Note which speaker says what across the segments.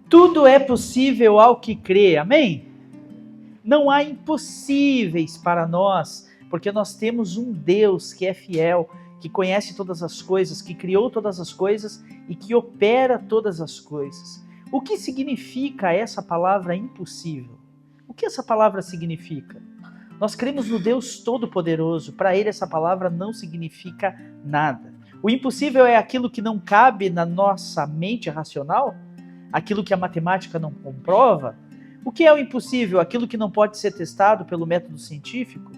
Speaker 1: Tudo é possível ao que crê, amém? Não há impossíveis para nós, porque nós temos um Deus que é fiel, que conhece todas as coisas, que criou todas as coisas e que opera todas as coisas. O que significa essa palavra impossível? O que essa palavra significa? Nós cremos no Deus Todo-Poderoso, para Ele essa palavra não significa nada. O impossível é aquilo que não cabe na nossa mente racional? Aquilo que a matemática não comprova? O que é o impossível? Aquilo que não pode ser testado pelo método científico?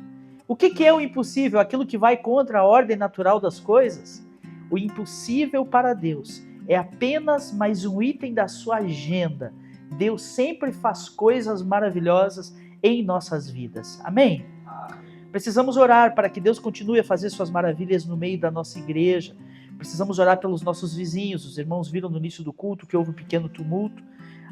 Speaker 1: O que é o impossível? Aquilo que vai contra a ordem natural das coisas? O impossível para Deus é apenas mais um item da sua agenda. Deus sempre faz coisas maravilhosas em nossas vidas. Amém? Precisamos orar para que Deus continue a fazer suas maravilhas no meio da nossa igreja. Precisamos orar pelos nossos vizinhos. Os irmãos viram no início do culto que houve um pequeno tumulto.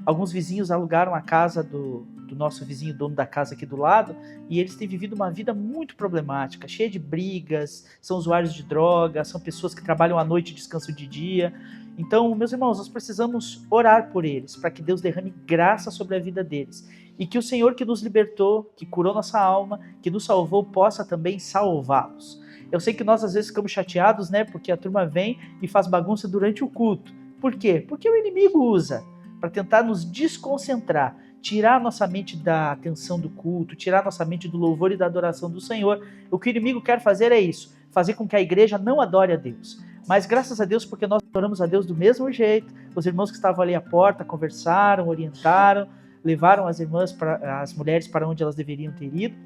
Speaker 1: Alguns vizinhos alugaram a casa do nosso vizinho, dono da casa aqui do lado, e eles têm vivido uma vida muito problemática, cheia de brigas, são usuários de drogas, são pessoas que trabalham à noite e descansam de dia. Então, meus irmãos, nós precisamos orar por eles, para que Deus derrame graça sobre a vida deles. E que o Senhor que nos libertou, que curou nossa alma, que nos salvou, possa também salvá-los. Eu sei que nós às vezes ficamos chateados, né? Porque a turma vem e faz bagunça durante o culto. Por quê? Porque o inimigo usa para tentar nos desconcentrar, tirar nossa mente da atenção do culto, tirar nossa mente do louvor e da adoração do Senhor. O que o inimigo quer fazer é isso, fazer com que a igreja não adore a Deus. Mas graças a Deus, porque nós adoramos a Deus do mesmo jeito, os irmãos que estavam ali à porta conversaram, orientaram, levaram as mulheres para onde elas deveriam ter ido.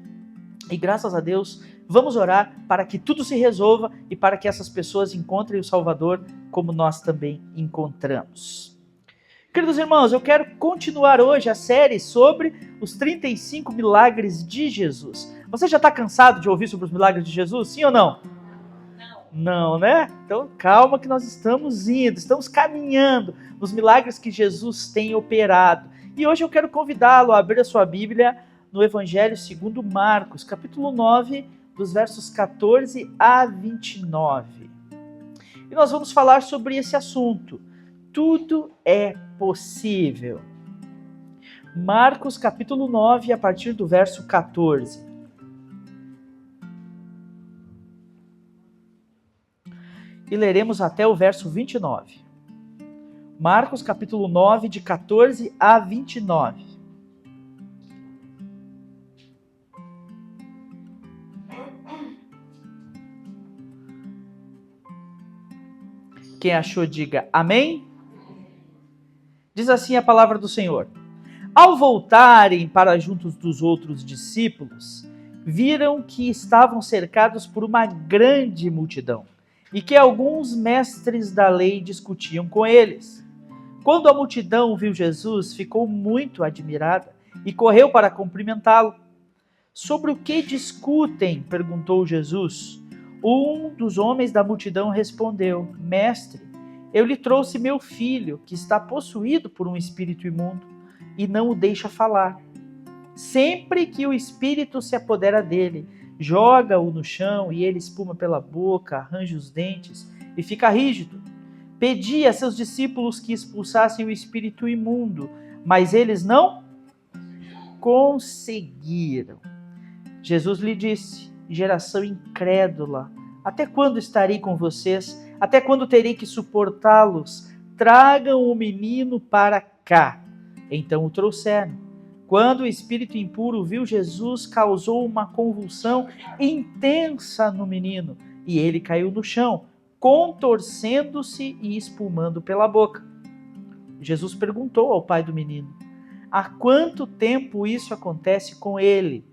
Speaker 1: E graças a Deus, vamos orar para que tudo se resolva e para que essas pessoas encontrem o Salvador como nós também encontramos. Queridos irmãos, eu quero continuar hoje a série sobre os 35 milagres de Jesus. Você já está cansado de ouvir sobre os milagres de Jesus? Sim ou não? Não, né? Então calma que nós estamos indo, estamos caminhando nos milagres que Jesus tem operado. E hoje eu quero convidá-lo a abrir a sua Bíblia no Evangelho segundo Marcos, capítulo 9, dos versos 14 a 29. E nós vamos falar sobre esse assunto. Tudo é possível. Marcos capítulo 9, a partir do verso 14. E leremos até o verso 29. Marcos capítulo 9, de 14 a 29. Quem achou, diga amém. Diz assim a palavra do Senhor. Ao voltarem para juntos dos outros discípulos, viram que estavam cercados por uma grande multidão e que alguns mestres da lei discutiam com eles. Quando a multidão viu Jesus, ficou muito admirada e correu para cumprimentá-lo. Sobre o que discutem? Perguntou Jesus. Um dos homens da multidão respondeu: Mestre, eu lhe trouxe meu filho, que está possuído por um espírito imundo, e não o deixa falar. Sempre que o espírito se apodera dele, joga-o no chão e ele espuma pela boca, arranja os dentes e fica rígido. Pedi a seus discípulos que expulsassem o espírito imundo, mas eles não conseguiram. Jesus lhe disse: Geração incrédula, até quando estarei com vocês? Até quando terei que suportá-los? Tragam o menino para cá. Então o trouxeram. Quando o espírito impuro viu Jesus, causou uma convulsão intensa no menino, e ele caiu no chão, contorcendo-se e espumando pela boca. Jesus perguntou ao pai do menino: há quanto tempo isso acontece com ele?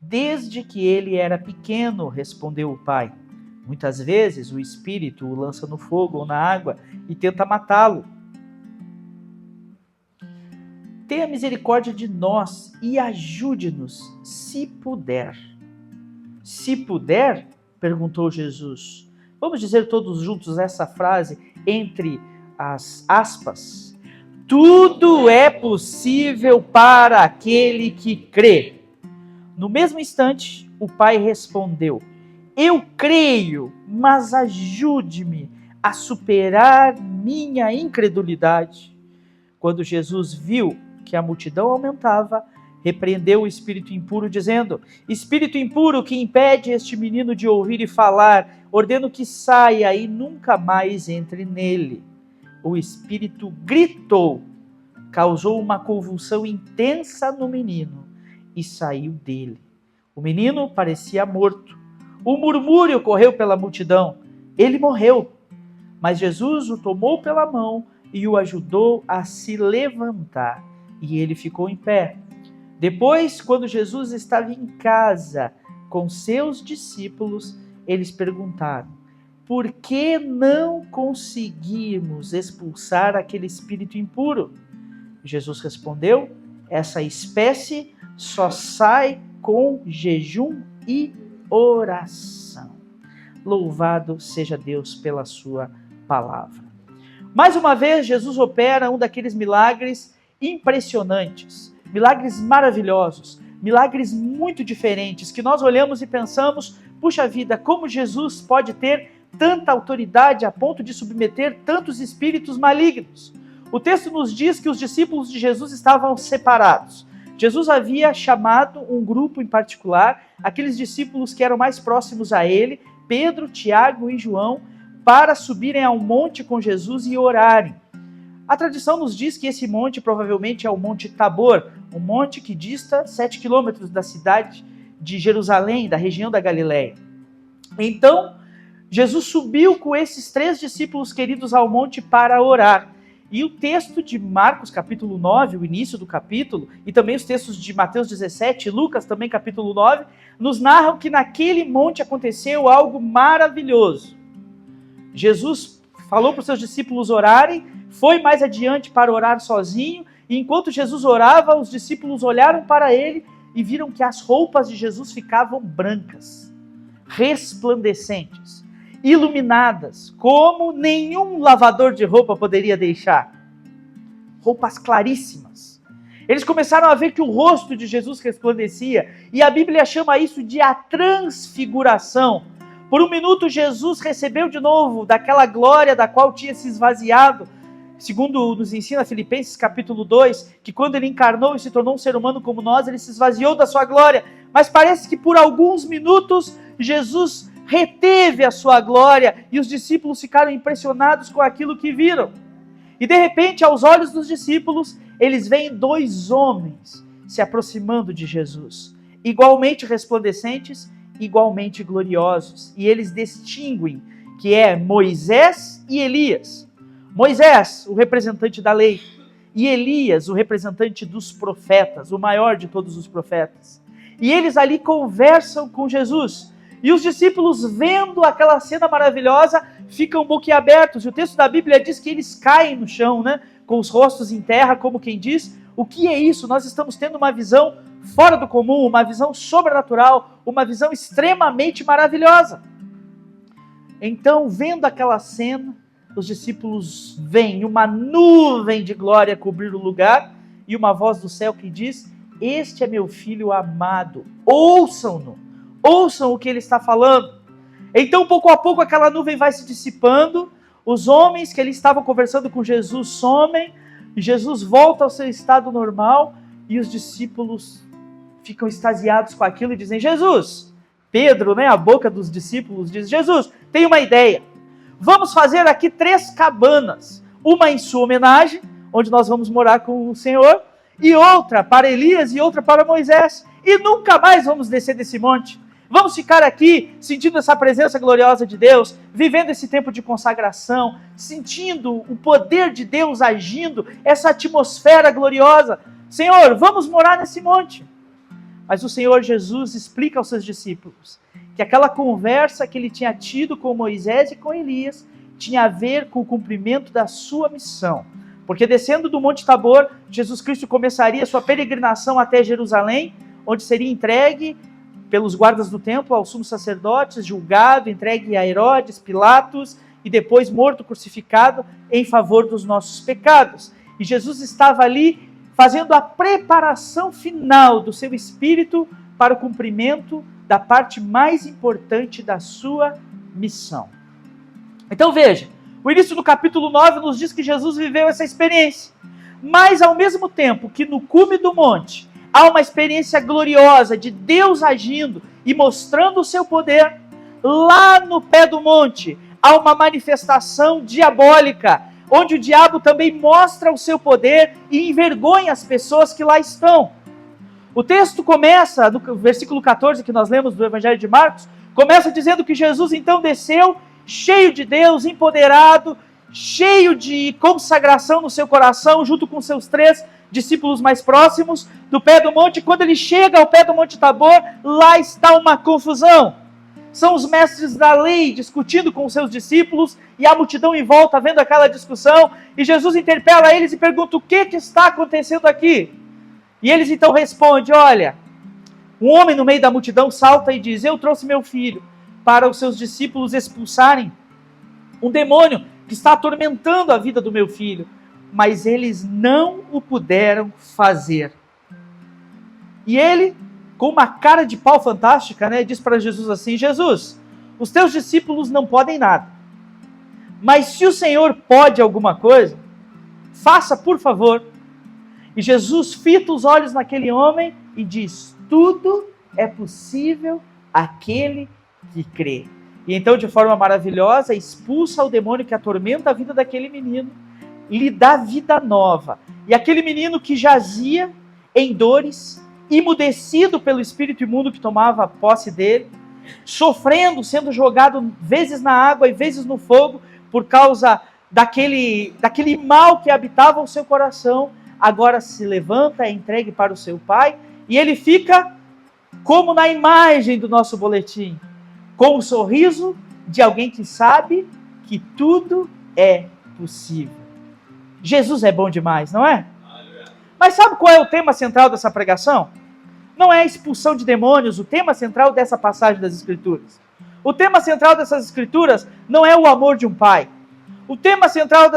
Speaker 1: Desde que ele era pequeno, respondeu o pai. Muitas vezes o espírito o lança no fogo ou na água e tenta matá-lo. Tenha misericórdia de nós e ajude-nos, se puder. Se puder? Perguntou Jesus. Vamos dizer todos juntos essa frase entre as aspas. Tudo é possível para aquele que crê. No mesmo instante, o pai respondeu: eu creio, mas ajude-me a superar minha incredulidade. Quando Jesus viu que a multidão aumentava, repreendeu o espírito impuro, dizendo: Espírito impuro que impede este menino de ouvir e falar, ordeno que saia e nunca mais entre nele. O espírito gritou, causou uma convulsão intensa no menino e saiu dele. O menino parecia morto. O murmúrio correu pela multidão. Ele morreu. Mas Jesus o tomou pela mão e o ajudou a se levantar. E ele ficou em pé. Depois, quando Jesus estava em casa com seus discípulos, eles perguntaram: por que não conseguimos expulsar aquele espírito impuro? Jesus respondeu: essa espécie só sai com jejum e oração. Louvado seja Deus pela sua palavra. Mais uma vez, Jesus opera um daqueles milagres impressionantes, milagres maravilhosos, milagres muito diferentes, que nós olhamos e pensamos: puxa vida, como Jesus pode ter tanta autoridade a ponto de submeter tantos espíritos malignos? O texto nos diz que os discípulos de Jesus estavam separados. Jesus havia chamado um grupo em particular, aqueles discípulos que eram mais próximos a ele, Pedro, Tiago e João, para subirem ao monte com Jesus e orarem. A tradição nos diz que esse monte provavelmente é o Monte Tabor, um monte que dista 7 quilômetros da cidade de Jerusalém, da região da Galileia. Então, Jesus subiu com esses 3 discípulos queridos ao monte para orar. E o texto de Marcos, capítulo 9, o início do capítulo, e também os textos de Mateus 17 e Lucas, também capítulo 9, nos narram que naquele monte aconteceu algo maravilhoso. Jesus falou para os seus discípulos orarem, foi mais adiante para orar sozinho, e enquanto Jesus orava, os discípulos olharam para ele e viram que as roupas de Jesus ficavam brancas, resplandecentes, iluminadas, como nenhum lavador de roupa poderia deixar. Roupas claríssimas. Eles começaram a ver que o rosto de Jesus resplandecia, e a Bíblia chama isso de a transfiguração. Por um minuto, Jesus recebeu de novo daquela glória da qual tinha se esvaziado, segundo nos ensina Filipenses capítulo 2, que quando ele encarnou e se tornou um ser humano como nós, ele se esvaziou da sua glória. Mas parece que por alguns minutos, Jesus reteve a sua glória e os discípulos ficaram impressionados com aquilo que viram. E de repente, aos olhos dos discípulos, eles veem 2 homens se aproximando de Jesus, igualmente resplandecentes, igualmente gloriosos. E eles distinguem que é Moisés e Elias. Moisés, o representante da lei, e Elias, o representante dos profetas, o maior de todos os profetas. E eles ali conversam com Jesus. E os discípulos, vendo aquela cena maravilhosa, ficam boquiabertos. E o texto da Bíblia diz que eles caem no chão, com os rostos em terra, como quem diz: o que é isso? Nós estamos tendo uma visão fora do comum, uma visão sobrenatural, uma visão extremamente maravilhosa. Então, vendo aquela cena, os discípulos veem uma nuvem de glória cobrir o lugar e uma voz do céu que diz: este é meu filho amado, ouçam-no. Ouçam o que ele está falando. Então, pouco a pouco, aquela nuvem vai se dissipando, os homens que ali estavam conversando com Jesus somem, e Jesus volta ao seu estado normal, e os discípulos ficam extasiados com aquilo e dizem: Jesus, Pedro, a boca dos discípulos, diz: Jesus, tem uma ideia, vamos fazer aqui 3 cabanas, uma em sua homenagem, onde nós vamos morar com o Senhor, e outra para Elias e outra para Moisés, e nunca mais vamos descer desse monte. Vamos ficar aqui sentindo essa presença gloriosa de Deus, vivendo esse tempo de consagração, sentindo o poder de Deus agindo, essa atmosfera gloriosa. Senhor, vamos morar nesse monte. Mas o Senhor Jesus explica aos seus discípulos que aquela conversa que ele tinha tido com Moisés e com Elias tinha a ver com o cumprimento da sua missão. Porque descendo do Monte Tabor, Jesus Cristo começaria sua peregrinação até Jerusalém, onde seria entregue pelos guardas do templo aos sumos sacerdotes, julgado, entregue a Herodes, Pilatos, e depois morto, crucificado, em favor dos nossos pecados. E Jesus estava ali fazendo a preparação final do seu espírito para o cumprimento da parte mais importante da sua missão. Então veja, o início do capítulo 9 nos diz que Jesus viveu essa experiência. Mas ao mesmo tempo que no cume do monte há uma experiência gloriosa de Deus agindo e mostrando o seu poder, lá no pé do monte há uma manifestação diabólica, onde o diabo também mostra o seu poder e envergonha as pessoas que lá estão. O texto começa, no versículo 14 que nós lemos do Evangelho de Marcos, começa dizendo que Jesus então desceu, cheio de Deus, empoderado, cheio de consagração no seu coração, junto com seus 3 discípulos mais próximos, do pé do monte. Quando ele chega ao pé do Monte Tabor, lá está uma confusão. São os mestres da lei discutindo com os seus discípulos e a multidão em volta vendo aquela discussão, e Jesus interpela eles e pergunta: o que está acontecendo aqui? E eles então respondem: olha, um homem no meio da multidão salta e diz: eu trouxe meu filho para os seus discípulos expulsarem um demônio que está atormentando a vida do meu filho, mas eles não o puderam fazer. E ele, com uma cara de pau fantástica, diz para Jesus assim: Jesus, os teus discípulos não podem nada, mas se o Senhor pode alguma coisa, faça por favor. E Jesus fita os olhos naquele homem e diz: tudo é possível àquele que crê. E então, de forma maravilhosa, expulsa o demônio que atormenta a vida daquele menino, lhe dá vida nova. E aquele menino que jazia em dores, imudecido pelo espírito imundo que tomava posse dele, sofrendo, sendo jogado vezes na água e vezes no fogo, por causa daquele mal que habitava o seu coração, agora se levanta, é entregue para o seu pai, e ele fica como na imagem do nosso boletim, com o sorriso de alguém que sabe que tudo é possível. Jesus é bom demais, não é? Mas sabe qual é o tema central dessa pregação? Não é a expulsão de demônios, o tema central dessa passagem das Escrituras. O tema central dessas Escrituras não é o amor de um pai. O tema central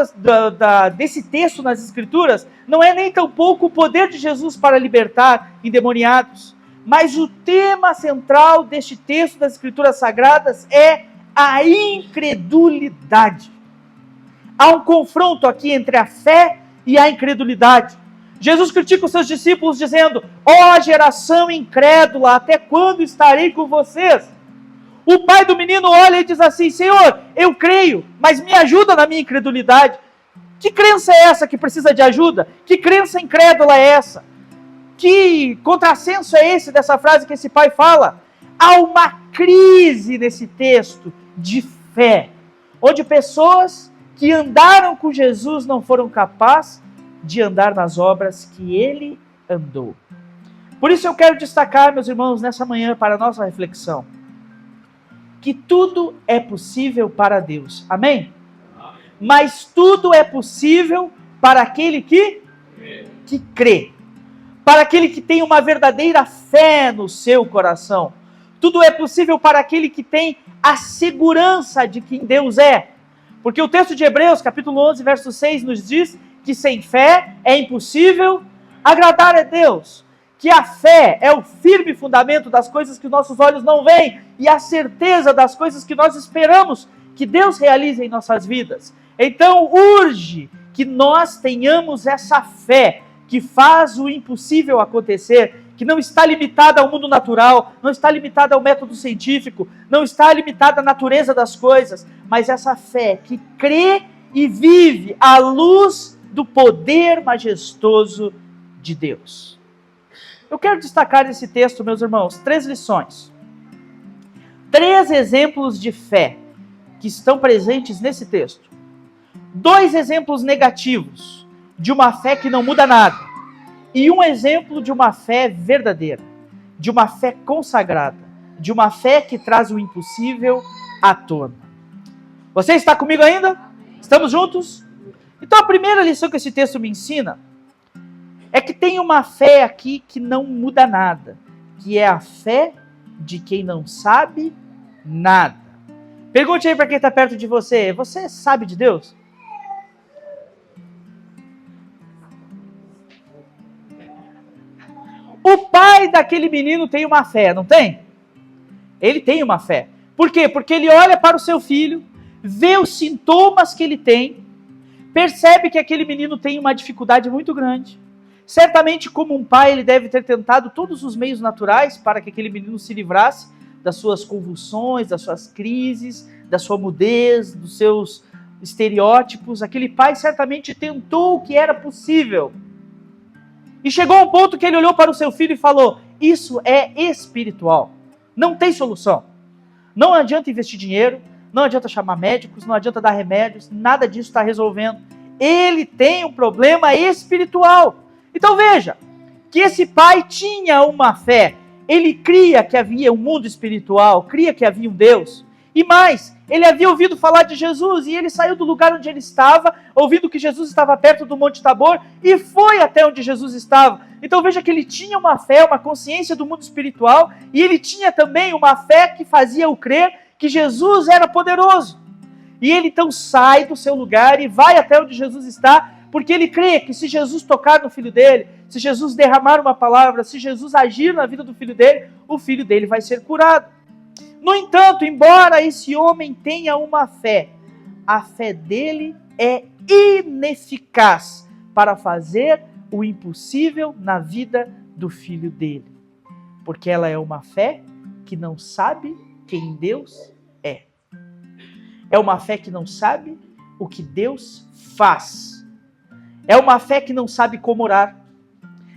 Speaker 1: desse texto nas Escrituras não é nem tampouco o poder de Jesus para libertar endemoniados. Mas o tema central deste texto das Escrituras Sagradas é a incredulidade. Há um confronto aqui entre a fé e a incredulidade. Jesus critica os seus discípulos dizendo: ó geração incrédula, até quando estarei com vocês? O pai do menino olha e diz assim: Senhor, eu creio, mas me ajuda na minha incredulidade. Que crença é essa que precisa de ajuda? Que crença incrédula é essa? Que contrassenso é esse dessa frase que esse pai fala? Há uma crise nesse texto de fé, onde pessoas que andaram com Jesus não foram capazes de andar nas obras que ele andou. Por isso eu quero destacar, meus irmãos, nessa manhã, para a nossa reflexão, que tudo é possível para Deus. Amém? Mas tudo é possível para aquele que crê. Para aquele que tem uma verdadeira fé no seu coração. Tudo é possível para aquele que tem a segurança de quem Deus é. Porque o texto de Hebreus, capítulo 11, verso 6, nos diz que sem fé é impossível agradar a Deus. Que a fé é o firme fundamento das coisas que nossos olhos não veem e a certeza das coisas que nós esperamos que Deus realize em nossas vidas. Então urge que nós tenhamos essa fé que faz o impossível acontecer, que não está limitada ao mundo natural, não está limitada ao método científico, não está limitada à natureza das coisas, mas essa fé que crê e vive à luz do poder majestoso de Deus. Eu quero destacar nesse texto, meus irmãos, 3 lições. 3 exemplos de fé que estão presentes nesse texto. 2 exemplos negativos de uma fé que não muda nada. E um exemplo de uma fé verdadeira, de uma fé consagrada, de uma fé que traz o impossível à tona. Você está comigo ainda? Estamos juntos? Então a primeira lição que esse texto me ensina é que tem uma fé aqui que não muda nada, que é a fé de quem não sabe nada. Pergunte aí para quem está perto de você: você sabe de Deus? O pai daquele menino tem uma fé, não tem? Ele tem uma fé. Por quê? Porque ele olha para o seu filho, vê os sintomas que ele tem, percebe que aquele menino tem uma dificuldade muito grande. Certamente, como um pai, ele deve ter tentado todos os meios naturais para que aquele menino se livrasse das suas convulsões, das suas crises, da sua mudez, dos seus estereótipos. Aquele pai certamente tentou o que era possível. E chegou a um ponto que ele olhou para o seu filho e falou: isso é espiritual, não tem solução. Não adianta investir dinheiro, não adianta chamar médicos, não adianta dar remédios, nada disso está resolvendo. Ele tem um problema espiritual. Então veja, que esse pai tinha uma fé, ele cria que havia um mundo espiritual, cria que havia um Deus, e mais, ele havia ouvido falar de Jesus, e ele saiu do lugar onde ele estava, ouvindo que Jesus estava perto do Monte Tabor, e foi até onde Jesus estava. Então veja que ele tinha uma fé, uma consciência do mundo espiritual, e ele tinha também uma fé que fazia-o crer que Jesus era poderoso. E ele então sai do seu lugar e vai até onde Jesus está, porque ele crê que se Jesus tocar no filho dele, se Jesus derramar uma palavra, se Jesus agir na vida do filho dele, o filho dele vai ser curado. No entanto, embora esse homem tenha uma fé, a fé dele é ineficaz para fazer o impossível na vida do filho dele. Porque ela é uma fé que não sabe quem Deus é. É uma fé que não sabe o que Deus faz. É uma fé que não sabe como orar.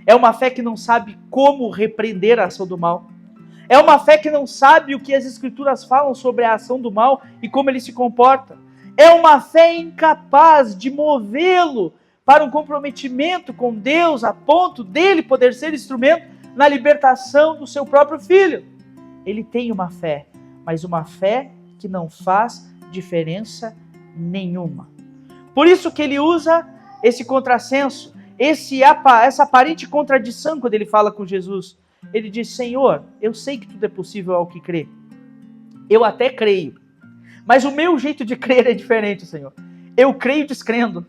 Speaker 1: É uma fé que não sabe como repreender a ação do mal. É uma fé que não sabe o que as Escrituras falam sobre a ação do mal e como ele se comporta. É uma fé incapaz de movê-lo para um comprometimento com Deus a ponto dele poder ser instrumento na libertação do seu próprio filho. Ele tem uma fé, mas uma fé que não faz diferença nenhuma. Por isso que ele usa esse contrassenso, essa aparente contradição quando ele fala com Jesus. Ele diz: Senhor, eu sei que tudo é possível ao que crê. Eu até creio, mas o meu jeito de crer é diferente, Senhor. Eu creio descrendo.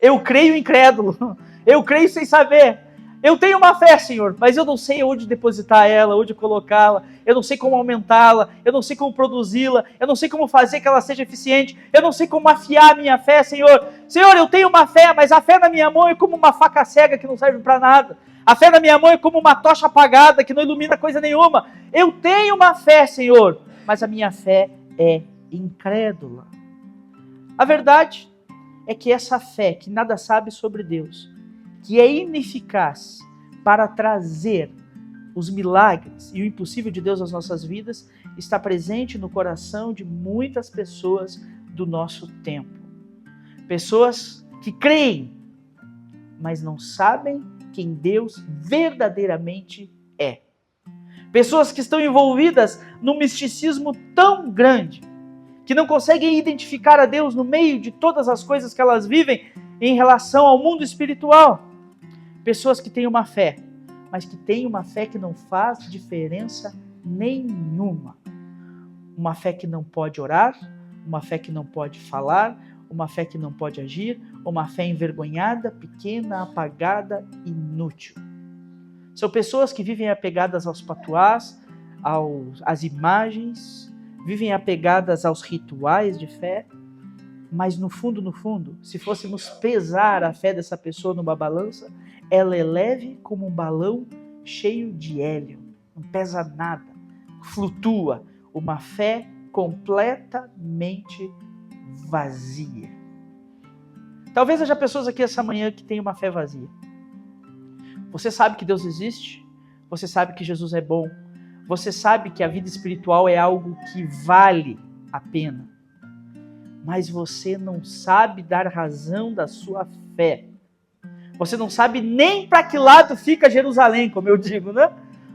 Speaker 1: Eu creio incrédulo. Eu creio sem saber. Eu tenho uma fé, Senhor, mas eu não sei onde depositar ela, onde colocá-la, eu não sei como aumentá-la, eu não sei como produzi-la, eu não sei como fazer que ela seja eficiente, eu não sei como afiar a minha fé, Senhor. Senhor, eu tenho uma fé, mas a fé na minha mão é como uma faca cega que não serve para nada. A fé na minha mão é como uma tocha apagada que não ilumina coisa nenhuma. Eu tenho uma fé, Senhor, mas a minha fé é incrédula. A verdade é que essa fé que nada sabe sobre Deus, que é ineficaz para trazer os milagres e o impossível de Deus às nossas vidas, está presente no coração de muitas pessoas do nosso tempo. Pessoas que creem, mas não sabem quem Deus verdadeiramente é. Pessoas que estão envolvidas num misticismo tão grande, que não conseguem identificar a Deus no meio de todas as coisas que elas vivem em relação ao mundo espiritual. Pessoas que têm uma fé, mas que têm uma fé que não faz diferença nenhuma. Uma fé que não pode orar, uma fé que não pode falar, uma fé que não pode agir, uma fé envergonhada, pequena, apagada, inútil. São pessoas que vivem apegadas aos patuás, às imagens, vivem apegadas aos rituais de fé, mas no fundo, se fôssemos pesar a fé dessa pessoa numa balança, ela é leve como um balão cheio de hélio, não pesa nada, flutua, uma fé completamente vazia. Talvez haja pessoas aqui essa manhã que têm uma fé vazia. Você sabe que Deus existe, você sabe que Jesus é bom, você sabe que a vida espiritual é algo que vale a pena, mas você não sabe dar razão da sua fé. Você não sabe nem para que lado fica Jerusalém, como eu digo, né?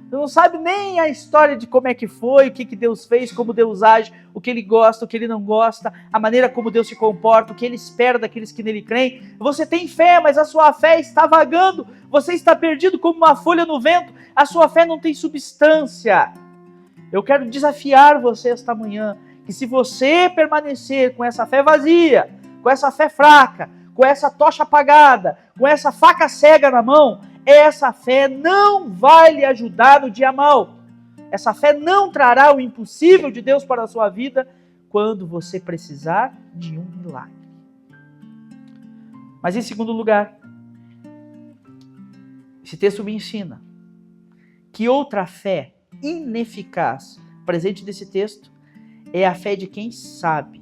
Speaker 1: Você não sabe nem a história de como é que foi, o que Deus fez, como Deus age, o que Ele gosta, o que Ele não gosta, a maneira como Deus se comporta, o que Ele espera daqueles que nele creem. Você tem fé, mas a sua fé está vagando. Você está perdido como uma folha no vento. A sua fé não tem substância. Eu quero desafiar você esta manhã, que se você permanecer com essa fé vazia, com essa fé fraca, com essa tocha apagada, com essa faca cega na mão, essa fé não vai lhe ajudar no dia mau. Essa fé não trará o impossível de Deus para a sua vida quando você precisar de um milagre. Mas em segundo lugar, esse texto me ensina que outra fé ineficaz presente nesse texto é a fé de quem sabe,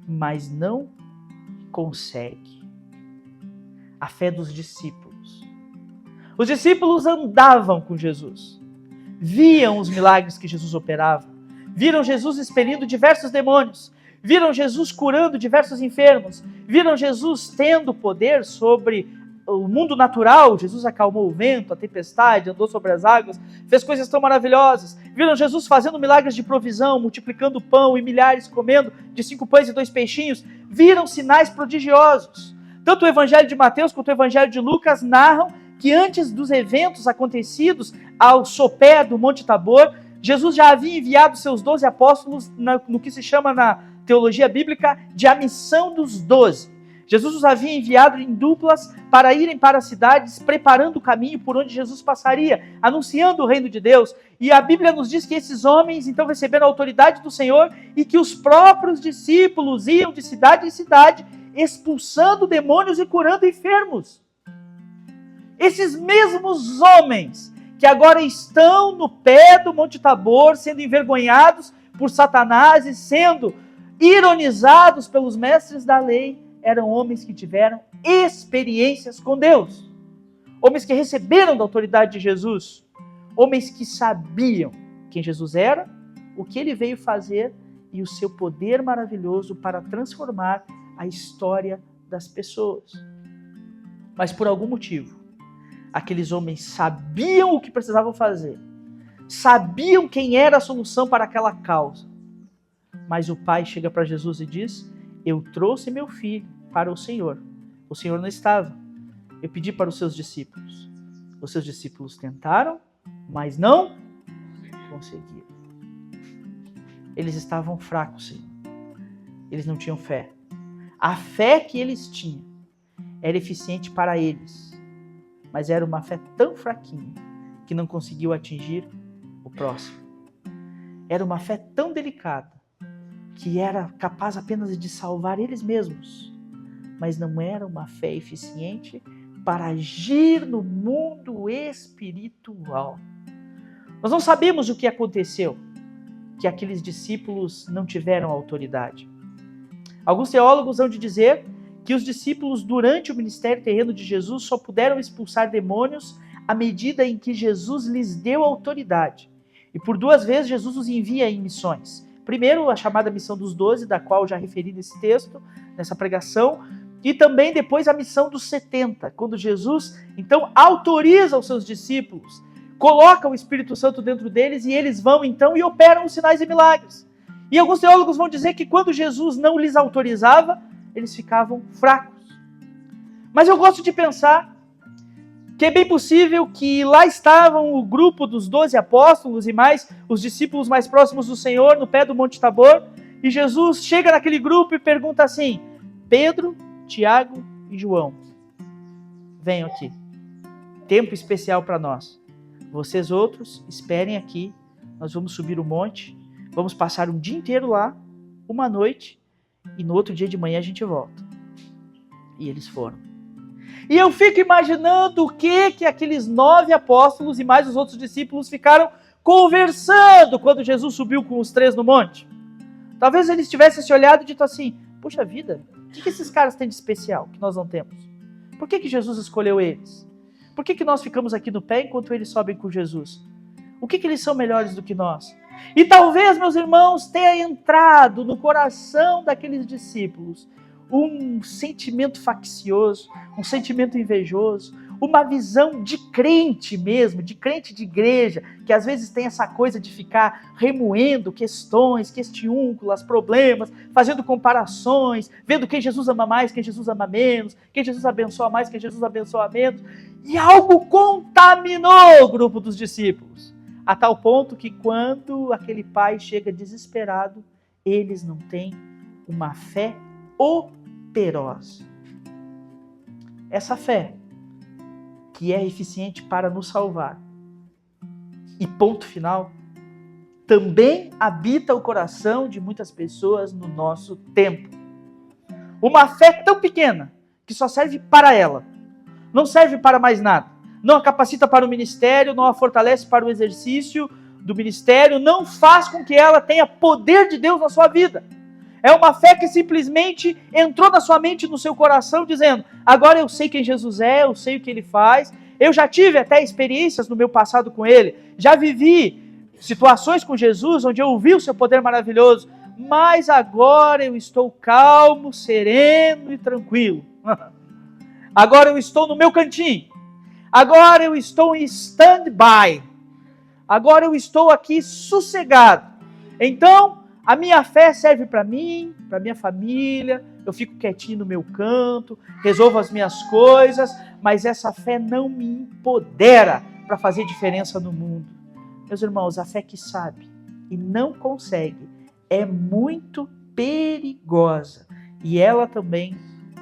Speaker 1: mas não consegue. A fé dos discípulos. Os discípulos andavam com Jesus, viam os milagres que Jesus operava, viram Jesus expelindo diversos demônios, viram Jesus curando diversos enfermos, viram Jesus tendo poder sobre o mundo natural. Jesus acalmou o vento, a tempestade, andou sobre as águas, fez coisas tão maravilhosas. Viram Jesus fazendo milagres de provisão, multiplicando o pão e milhares comendo de 5 pães e 2 peixinhos. Viram sinais prodigiosos. Tanto o Evangelho de Mateus quanto o Evangelho de Lucas narram que antes dos eventos acontecidos ao sopé do Monte Tabor, Jesus já havia enviado seus 12 apóstolos no que se chama na teologia bíblica de a missão dos 12. Jesus os havia enviado em duplas para irem para as cidades, preparando o caminho por onde Jesus passaria, anunciando o reino de Deus. E a Bíblia nos diz que esses homens então receberam a autoridade do Senhor e que os próprios discípulos iam de cidade em cidade, expulsando demônios e curando enfermos. Esses mesmos homens que agora estão no pé do Monte Tabor, sendo envergonhados por Satanás e sendo ironizados pelos mestres da lei, eram homens que tiveram experiências com Deus. Homens que receberam da autoridade de Jesus. Homens que sabiam quem Jesus era, o que ele veio fazer e o seu poder maravilhoso para transformar a história das pessoas. Mas por algum motivo, aqueles homens sabiam o que precisavam fazer, sabiam quem era a solução para aquela causa. Mas o pai chega para Jesus e diz: eu trouxe meu filho para o Senhor não estava. Eu pedi para os seus discípulos tentaram, mas não conseguiram. Eles estavam fracos, Senhor. Eles não tinham fé. A fé que eles tinham era eficiente para eles, mas era uma fé tão fraquinha que não conseguiu atingir o próximo. Era uma fé tão delicada que era capaz apenas de salvar eles mesmos, mas não era uma fé eficiente para agir no mundo espiritual. Nós não sabemos o que aconteceu, que aqueles discípulos não tiveram autoridade. Alguns teólogos vão dizer que os discípulos, durante o ministério terreno de Jesus, só puderam expulsar demônios à medida em que Jesus lhes deu autoridade. E por 2 vezes Jesus os envia em missões. Primeiro, a chamada missão dos 12, da qual eu já referi nesse texto, nessa pregação, e também depois a missão dos 70, quando Jesus, então, autoriza os seus discípulos, coloca o Espírito Santo dentro deles e eles vão, então, e operam os sinais e milagres. E alguns teólogos vão dizer que quando Jesus não lhes autorizava, eles ficavam fracos. Mas eu gosto de pensar que é bem possível que lá estavam o grupo dos 12 apóstolos e mais os discípulos mais próximos do Senhor, no pé do Monte Tabor, e Jesus chega naquele grupo e pergunta assim: Pedro, Tiago e João, venham aqui. Tempo especial para nós. Vocês outros, esperem aqui. Nós vamos subir o monte, vamos passar um dia inteiro lá, uma noite, e no outro dia de manhã a gente volta. E eles foram. E eu fico imaginando o que aqueles 9 apóstolos e mais os outros discípulos ficaram conversando quando Jesus subiu com os 3 no monte. Talvez eles tivessem se olhado e dito assim: puxa vida, o que esses caras têm de especial que nós não temos? Por que Jesus escolheu eles? Por que nós ficamos aqui no pé enquanto eles sobem com Jesus? O que eles são melhores do que nós? E talvez, meus irmãos, tenha entrado no coração daqueles discípulos um sentimento faccioso, um sentimento invejoso, uma visão de crente mesmo, de crente de igreja, que às vezes tem essa coisa de ficar remoendo questões, questiúnculas, problemas, fazendo comparações, vendo quem Jesus ama mais, quem Jesus ama menos, quem Jesus abençoa mais, quem Jesus abençoa menos. E algo contaminou o grupo dos discípulos, a tal ponto que quando aquele pai chega desesperado, eles não têm uma fé operosa. Essa fé que é eficiente para nos salvar. E ponto final, também habita o coração de muitas pessoas no nosso tempo. Uma fé tão pequena que só serve para ela. Não serve para mais nada. Não a capacita para o ministério, não a fortalece para o exercício do ministério, não faz com que ela tenha poder de Deus na sua vida. É uma fé que simplesmente entrou na sua mente e no seu coração, dizendo, agora eu sei quem Jesus é, eu sei o que Ele faz, eu já tive até experiências no meu passado com Ele, já vivi situações com Jesus onde eu ouvi o seu poder maravilhoso, mas agora eu estou calmo, sereno e tranquilo. Agora eu estou no meu cantinho. Agora eu estou em stand-by. Agora eu estou aqui sossegado. Então, a minha fé serve para mim, para minha família, eu fico quietinho no meu canto, resolvo as minhas coisas, mas essa fé não me empodera para fazer diferença no mundo. Meus irmãos, a fé que sabe e não consegue é muito perigosa e ela também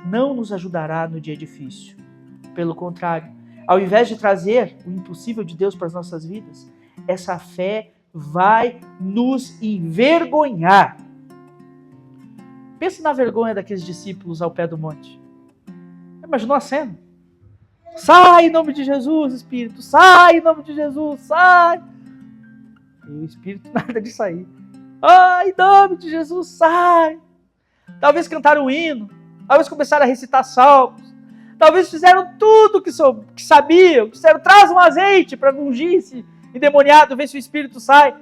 Speaker 1: não nos ajudará no dia difícil. Pelo contrário, ao invés de trazer o impossível de Deus para as nossas vidas, essa fé vai nos envergonhar. Pense na vergonha daqueles discípulos ao pé do monte. Imaginou a cena? Sai em nome de Jesus, Espírito, sai em nome de Jesus, sai. E o Espírito nada de sair. Ai, em nome de Jesus, sai. Talvez cantaram um hino, talvez começaram a recitar salmos, talvez fizeram tudo que sabiam, disseram, traz um azeite para ungir esse endemoniado, ver se o espírito sai.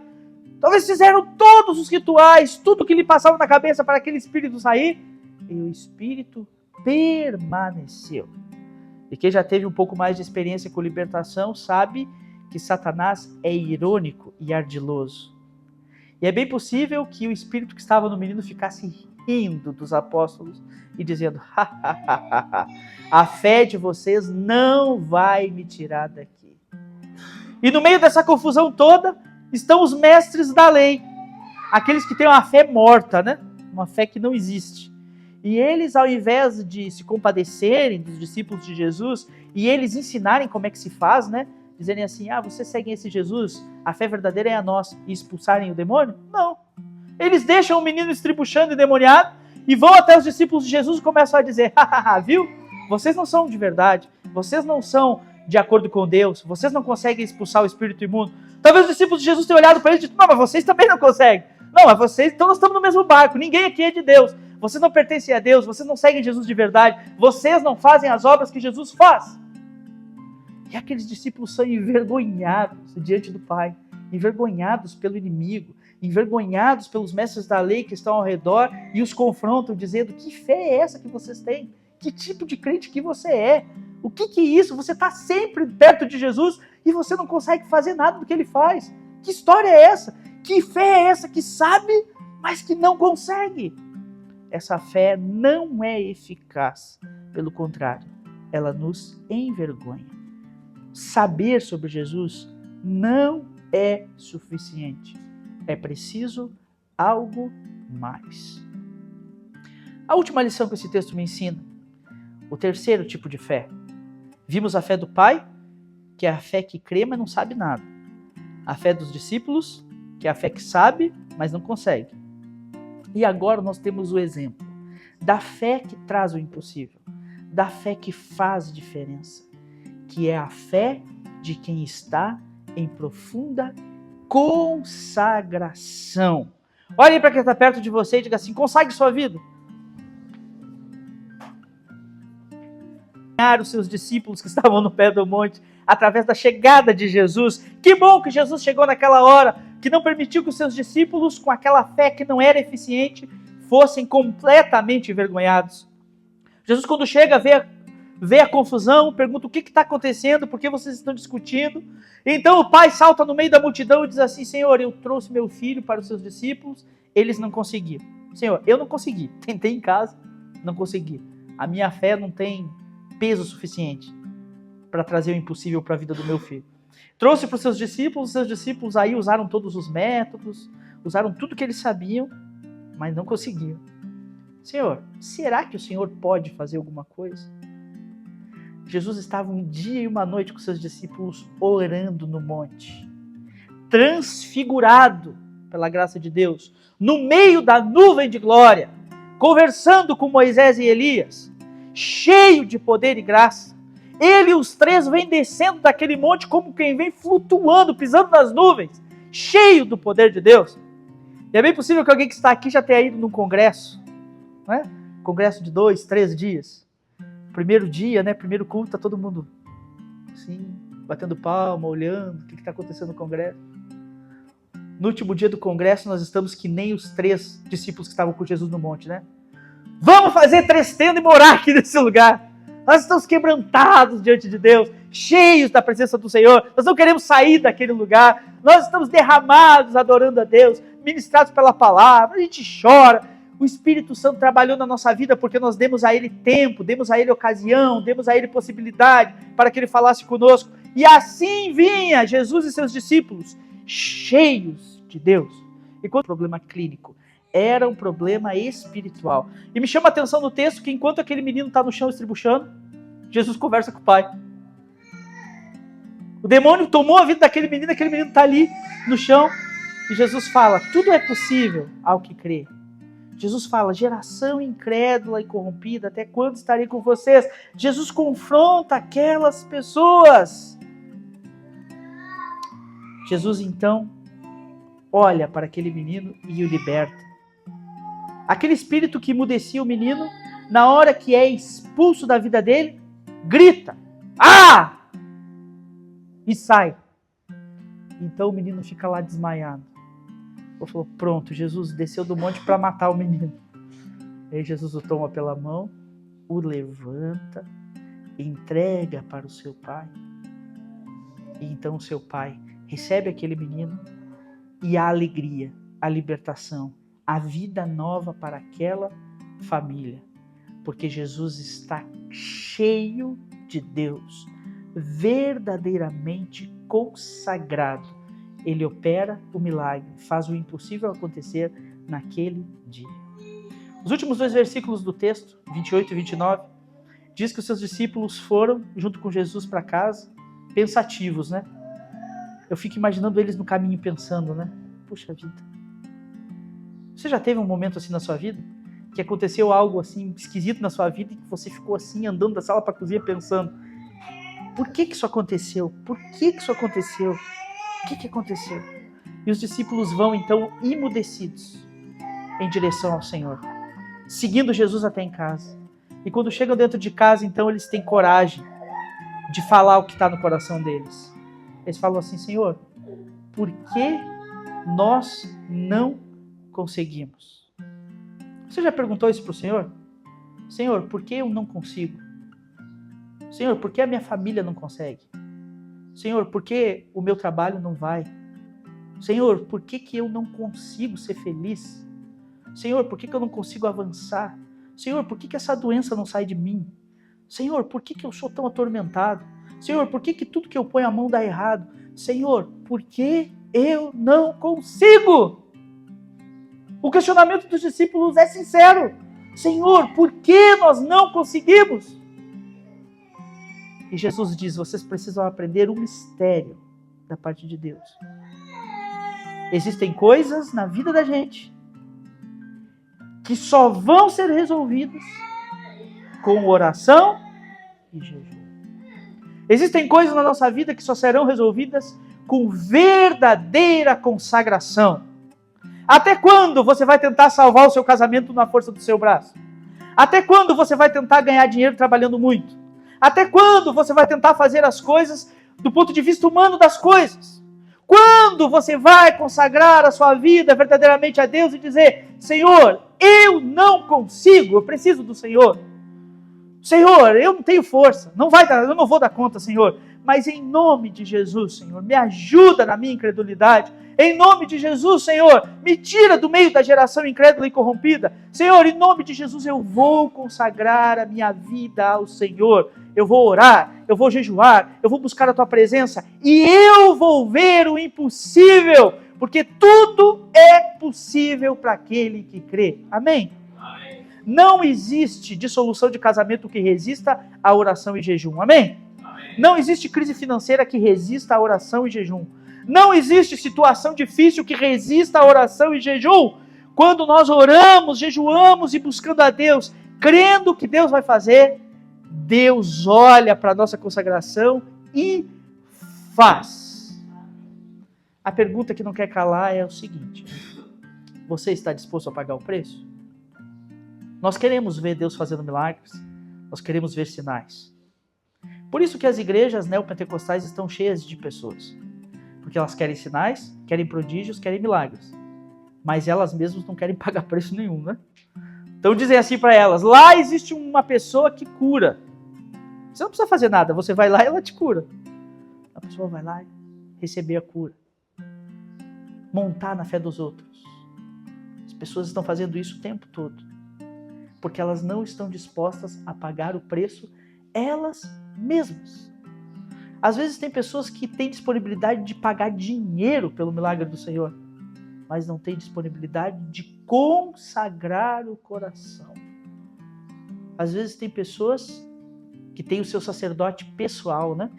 Speaker 1: Talvez fizeram todos os rituais, tudo que lhe passava na cabeça para aquele espírito sair, e o espírito permaneceu. E quem já teve um pouco mais de experiência com libertação sabe que Satanás é irônico e ardiloso. E é bem possível que o espírito que estava no menino ficasse rindo dos apóstolos e dizendo, a fé de vocês não vai me tirar daqui. E no meio dessa confusão toda, estão os mestres da lei, aqueles que têm uma fé morta, né? Uma fé que não existe. E eles, ao invés de se compadecerem dos discípulos de Jesus, e eles ensinarem como é que se faz, né? Dizerem assim, vocês seguem esse Jesus, a fé verdadeira é a nossa, e expulsarem o demônio? Não. Eles deixam o menino estribuchando e demoniado, e vão até os discípulos de Jesus e começam a dizer, viu? Vocês não são de verdade, vocês não são de acordo com Deus, vocês não conseguem expulsar o espírito imundo. Talvez os discípulos de Jesus tenham olhado para eles e dito, não, mas vocês também não conseguem. Não, mas vocês, então nós estamos no mesmo barco, ninguém aqui é de Deus. Vocês não pertencem a Deus, vocês não seguem Jesus de verdade, vocês não fazem as obras que Jesus faz. E aqueles discípulos são envergonhados diante do Pai, envergonhados pelo inimigo, envergonhados pelos mestres da lei que estão ao redor e os confrontam dizendo, que fé é essa que vocês têm? Que tipo de crente que você é? O que é isso? Você está sempre perto de Jesus e você não consegue fazer nada do que Ele faz. Que história é essa? Que fé é essa que sabe, mas que não consegue? Essa fé não é eficaz. Pelo contrário, ela nos envergonha. Saber sobre Jesus não é suficiente. É preciso algo mais. A última lição que esse texto me ensina, o terceiro tipo de fé. Vimos a fé do Pai, que é a fé que crê, mas não sabe nada. A fé dos discípulos, que é a fé que sabe, mas não consegue. E agora nós temos o exemplo da fé que traz o impossível, da fé que faz diferença, que é a fé de quem está em profunda consagração. Olhe para quem está perto de você e diga assim, consagre sua vida. Os seus discípulos que estavam no pé do monte, através da chegada de Jesus. Que bom que Jesus chegou naquela hora, que não permitiu que os seus discípulos, com aquela fé que não era eficiente, fossem completamente envergonhados. Jesus, quando chega, vê a confusão, pergunta o que está acontecendo, por que vocês estão discutindo. Então o pai salta no meio da multidão e diz assim, Senhor, eu trouxe meu filho para os seus discípulos, eles não conseguiram. Senhor, eu não consegui, tentei em casa, não consegui. A minha fé não tem peso suficiente para trazer o impossível para a vida do meu filho. Trouxe para os seus discípulos aí usaram todos os métodos, usaram tudo que eles sabiam, mas não conseguiram. Senhor, será que o Senhor pode fazer alguma coisa? Jesus estava um dia e uma noite com seus discípulos orando no monte, transfigurado pela graça de Deus, no meio da nuvem de glória, conversando com Moisés e Elias. cheio de poder e graça. Ele e os 3 vêm descendo daquele monte como quem vem flutuando, pisando nas nuvens, cheio do poder de Deus. E é bem possível que alguém que está aqui já tenha ido num congresso, não é? Congresso de 2, 3 dias. Primeiro dia, né? Primeiro culto, está todo mundo assim, batendo palma, olhando o que está acontecendo no congresso. No último dia do congresso, nós estamos que nem os 3 discípulos que estavam com Jesus no monte, né? Vamos fazer 3 tendas e morar aqui nesse lugar. Nós estamos quebrantados diante de Deus, cheios da presença do Senhor. Nós não queremos sair daquele lugar. Nós estamos derramados, adorando a Deus, ministrados pela palavra. A gente chora. O Espírito Santo trabalhou na nossa vida porque nós demos a Ele tempo, demos a Ele ocasião, demos a Ele possibilidade para que Ele falasse conosco. E assim vinha Jesus e seus discípulos, cheios de Deus. E quanto problema clínico? Era um problema espiritual. E me chama a atenção no texto que enquanto aquele menino está no chão estribuchando, Jesus conversa com o pai. O demônio tomou a vida daquele menino está ali no chão. E Jesus fala, tudo é possível ao que crê. Jesus fala, geração incrédula e corrompida, até quando estarei com vocês? Jesus confronta aquelas pessoas. Jesus então olha para aquele menino e o liberta. Aquele espírito que emudecia o menino, na hora que é expulso da vida dele, grita, ah! E sai. Então o menino fica lá desmaiado. Eu falo, pronto, Jesus desceu do monte para matar o menino. Aí Jesus o toma pela mão, o levanta, entrega para o seu pai. E então o seu pai recebe aquele menino e a alegria, a libertação, a vida nova para aquela família. Porque Jesus está cheio de Deus, verdadeiramente consagrado. Ele opera o milagre, faz o impossível acontecer naquele dia. Os últimos 2 versículos do texto, 28 e 29, diz que os seus discípulos foram junto com Jesus para casa, pensativos, né? Eu fico imaginando eles no caminho pensando, né? Puxa vida. Você já teve um momento assim na sua vida? Que aconteceu algo assim esquisito na sua vida e que você ficou assim andando da sala para a cozinha pensando, por que isso aconteceu? Por que isso aconteceu? O que aconteceu? E os discípulos vão então imudecidos em direção ao Senhor, seguindo Jesus até em casa. E quando chegam dentro de casa, então eles têm coragem de falar o que está no coração deles. Eles falam assim, Senhor, por que nós não conseguimos? Você já perguntou isso para o Senhor? Senhor, por que eu não consigo? Senhor, por que a minha família não consegue? Senhor, por que o meu trabalho não vai? Senhor, por que eu não consigo ser feliz? Senhor, por que eu não consigo avançar? Senhor, por que essa doença não sai de mim? Senhor, por que eu sou tão atormentado? Senhor, por que tudo que eu ponho a mão dá errado? Senhor, por que eu não consigo? O questionamento dos discípulos é sincero. Senhor, por que nós não conseguimos? E Jesus diz, vocês precisam aprender um mistério da parte de Deus. Existem coisas na vida da gente que só vão ser resolvidas com oração e jejum. Existem coisas na nossa vida que só serão resolvidas com verdadeira consagração. Até quando você vai tentar salvar o seu casamento na força do seu braço? Até quando você vai tentar ganhar dinheiro trabalhando muito? Até quando você vai tentar fazer as coisas do ponto de vista humano das coisas? Quando você vai consagrar a sua vida verdadeiramente a Deus e dizer, Senhor, eu não consigo, eu preciso do Senhor. Senhor, eu não tenho força, eu não vou dar conta, Senhor. Mas em nome de Jesus, Senhor, me ajuda na minha incredulidade. Em nome de Jesus, Senhor, me tira do meio da geração incrédula e corrompida. Senhor, em nome de Jesus, eu vou consagrar a minha vida ao Senhor. Eu vou orar, eu vou jejuar, eu vou buscar a Tua presença e eu vou ver o impossível, porque tudo é possível para aquele que crê. Amém? Amém. Não existe dissolução de casamento que resista à oração e jejum. Amém? Amém. Não existe crise financeira que resista à oração e jejum. Não existe situação difícil que resista à oração e jejum. Quando nós oramos, jejuamos e buscando a Deus, crendo que Deus vai fazer, Deus olha para a nossa consagração e faz. A pergunta que não quer calar é o seguinte: você está disposto a pagar o preço? Nós queremos ver Deus fazendo milagres, nós queremos ver sinais. Por isso que as igrejas neopentecostais estão cheias de pessoas. Porque elas querem sinais, querem prodígios, querem milagres. Mas elas mesmas não querem pagar preço nenhum, né? Então dizem assim para elas: lá existe uma pessoa que cura. Você não precisa fazer nada, você vai lá e ela te cura. A pessoa vai lá e receber a cura. Montar na fé dos outros. As pessoas estão fazendo isso o tempo todo. Porque elas não estão dispostas a pagar o preço elas mesmas. Às vezes tem pessoas que têm disponibilidade de pagar dinheiro pelo milagre do Senhor, mas não têm disponibilidade de consagrar o coração. Às vezes tem pessoas que têm o seu sacerdote pessoal, né?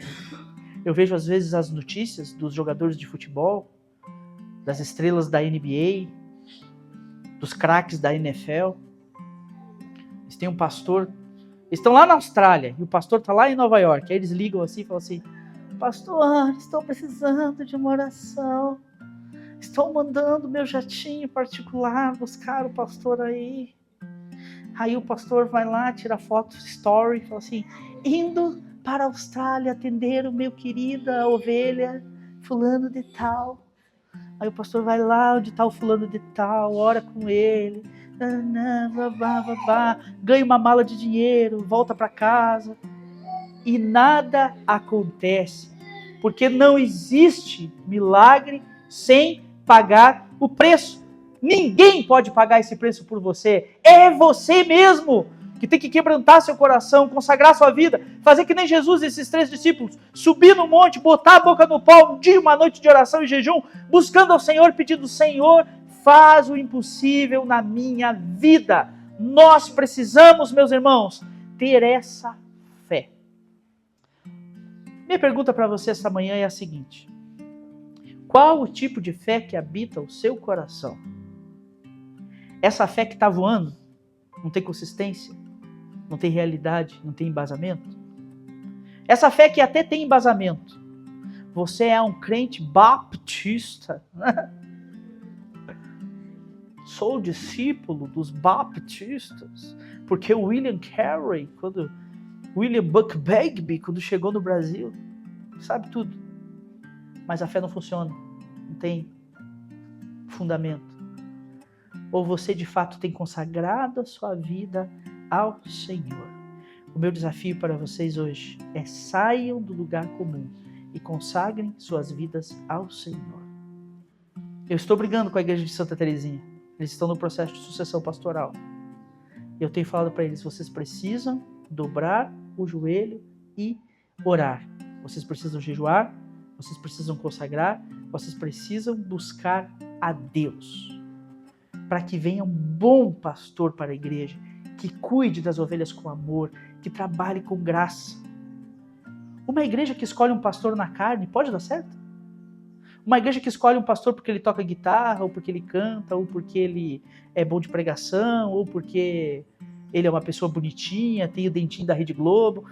Speaker 1: Eu vejo às vezes as notícias dos jogadores de futebol, das estrelas da NBA, dos craques da NFL. Eles têm um pastor, eles estão lá na Austrália e o pastor está lá em Nova York. Aí eles ligam assim e falam assim: pastor, estou precisando de uma oração. Estou mandando meu jatinho particular buscar o pastor aí. Aí o pastor vai lá, tira foto, story, fala assim: indo para a Austrália atender o meu querida ovelha, fulano de tal. Aí o pastor vai lá onde está o fulano de tal, ora com ele, ganha uma mala de dinheiro, volta para casa e nada acontece, porque não existe milagre sem pagar o preço. Ninguém pode pagar esse preço por você, é você mesmo que tem que quebrantar seu coração, consagrar sua vida, fazer que nem Jesus e esses 3 discípulos, subir no monte, botar a boca no pau, um dia, uma noite de oração e jejum, buscando ao Senhor, pedindo: Senhor, faz o impossível na minha vida. Nós precisamos, meus irmãos, ter essa fé. Minha pergunta para você essa manhã é a seguinte: qual o tipo de fé que habita o seu coração? Essa fé que está voando, não tem consistência, não tem realidade, não tem embasamento? Essa fé que até tem embasamento. Você é um crente baptista. Sou discípulo dos baptistas. Porque o William Carey, William Buckbegbie, quando chegou no Brasil, sabe tudo. Mas a fé não funciona. Não tem fundamento. Ou você de fato tem consagrado a sua vida ao Senhor. O meu desafio para vocês hoje é: saiam do lugar comum e consagrem suas vidas ao Senhor. Eu estou brigando com a igreja de Santa Teresinha. Eles estão no processo de sucessão pastoral. Eu tenho falado para eles: vocês precisam dobrar o joelho e orar. Vocês precisam jejuar, vocês precisam consagrar, vocês precisam buscar a Deus. Para que venha um bom pastor para a igreja, que cuide das ovelhas com amor, que trabalhe com graça. Uma igreja que escolhe um pastor na carne pode dar certo? Uma igreja que escolhe um pastor porque ele toca guitarra, ou porque ele canta, ou porque ele é bom de pregação, ou porque ele é uma pessoa bonitinha, tem o dentinho da Rede Globo,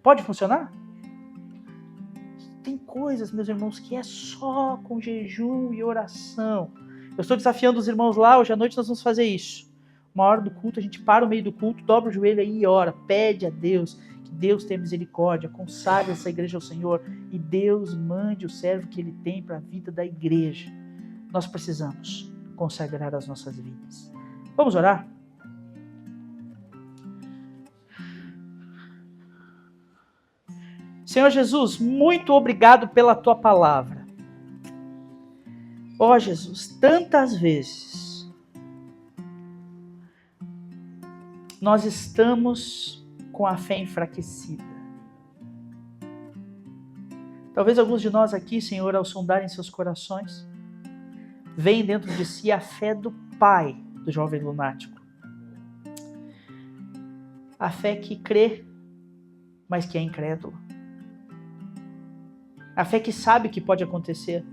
Speaker 1: pode funcionar? Tem coisas, meus irmãos, que é só com jejum e oração. Eu estou desafiando os irmãos lá, hoje à noite nós vamos fazer isso. Uma hora do culto, a gente para o meio do culto, dobra o joelho aí e ora, pede a Deus, que Deus tenha misericórdia, consagre essa igreja ao Senhor e Deus mande o servo que Ele tem para a vida da igreja. Nós precisamos consagrar as nossas vidas. Vamos orar? Senhor Jesus, muito obrigado pela Tua palavra. Ó Jesus, tantas vezes nós estamos com a fé enfraquecida. Talvez alguns de nós aqui, Senhor, ao sondarem seus corações, veem dentro de si a fé do pai do jovem lunático. A fé que crê, mas que é incrédula. A fé que sabe que pode acontecer,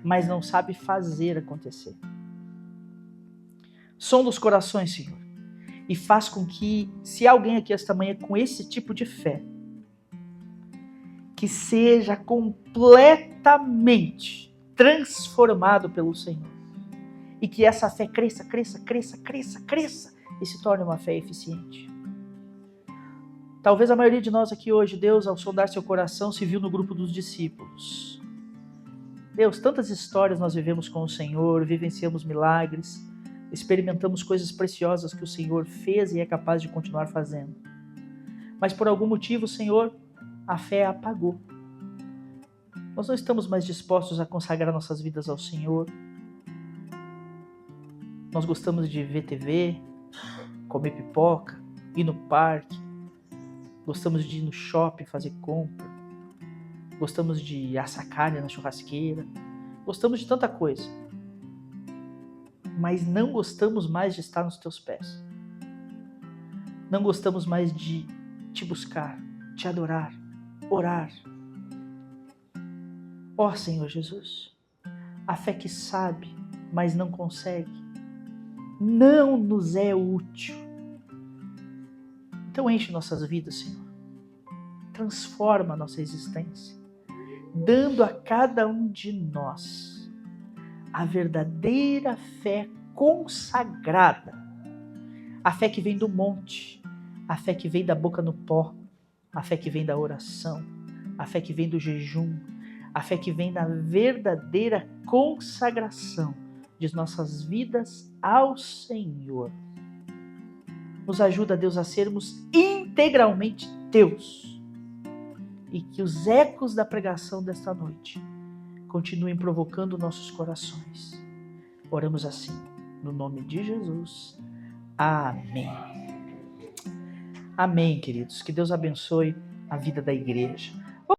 Speaker 1: mas não sabe fazer acontecer. Sonda os corações, Senhor, e faz com que, se alguém aqui esta manhã com esse tipo de fé, que seja completamente transformado pelo Senhor. E que essa fé cresça e se torne uma fé eficiente. Talvez a maioria de nós aqui hoje, Deus, ao sondar seu coração, se viu no grupo dos discípulos. Deus, tantas histórias nós vivemos com o Senhor, vivenciamos milagres, experimentamos coisas preciosas que o Senhor fez e é capaz de continuar fazendo. Mas por algum motivo, Senhor, a fé apagou. Nós não estamos mais dispostos a consagrar nossas vidas ao Senhor. Nós gostamos de ver TV, comer pipoca, ir no parque, gostamos de ir no shopping fazer compra, gostamos de assar carne na churrasqueira, gostamos de tanta coisa. Mas não gostamos mais de estar nos teus pés. Não gostamos mais de te buscar, te adorar, orar. Ó Senhor Jesus, a fé que sabe, mas não consegue, não nos é útil. Então enche nossas vidas, Senhor. Transforma a nossa existência, dando a cada um de nós a verdadeira fé consagrada. A fé que vem do monte, a fé que vem da boca no pó, a fé que vem da oração, a fé que vem do jejum, a fé que vem da verdadeira consagração de nossas vidas ao Senhor. Nos ajuda, Deus, a sermos integralmente teus. E que os ecos da pregação desta noite continuem provocando nossos corações. Oramos assim, no nome de Jesus. Amém. Amém, queridos. Que Deus abençoe a vida da igreja.